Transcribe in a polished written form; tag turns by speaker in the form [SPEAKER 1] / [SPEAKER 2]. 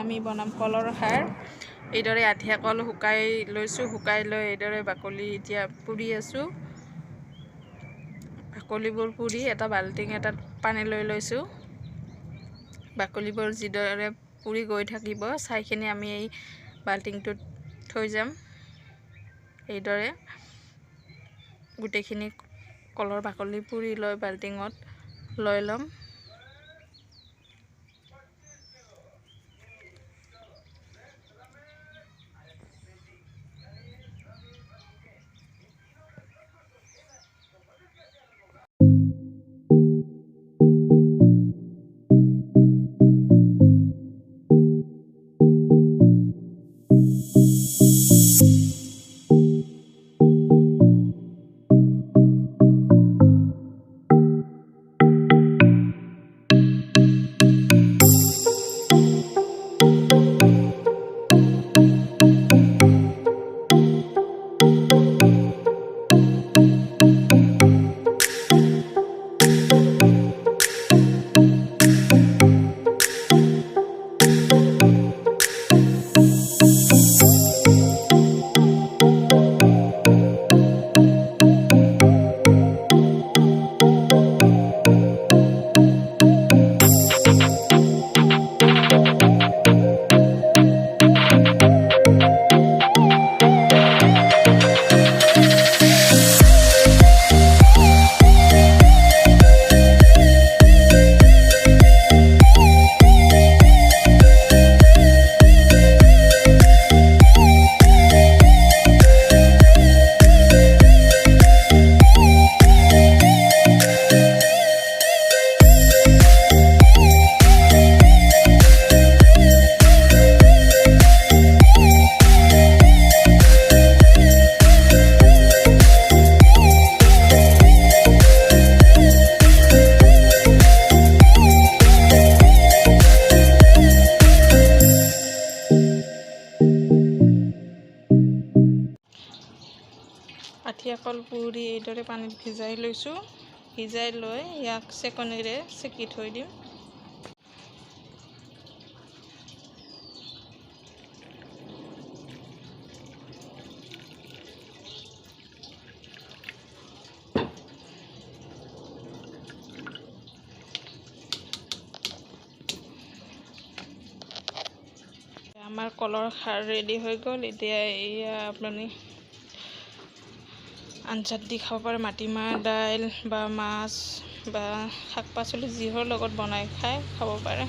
[SPEAKER 1] আমি বনাম কলৰ খাৰ। এইদৰে আঠিয়া কল শুকাই লৈছোঁ, শুকাই লৈ এইদৰে বাকলি এতিয়া পুৰি আছোঁ। বাকলিবোৰ পুৰি এটা বাল্টিং এটাত পানী লৈ লৈছোঁ। বাকলিবোৰ যিদৰে পুৰি গৈ থাকিব চাইখিনি আমি এই বাল্টিংটোত থৈ যাম। এইদৰে গোটেইখিনি কলৰ বাকলি পুৰি লৈ বাল্টিঙত লৈ ল'ম। আঠিয়া কল পুৰি এইদৰে পানীত ভিজাই লৈছোঁ। ভিজাই লৈ ইয়াক চেকনিৰে চেকি থৈ দিম। আমাৰ কলৰ খাৰ ৰেডি হৈ গ'ল। এতিয়া এয়া আপুনি আঞ্জাত দি খাব পাৰে, মাটিমাহ দাইল বা মাছ বা শাক পাচলি যিহৰ লগত বনাই খাব পাৰে।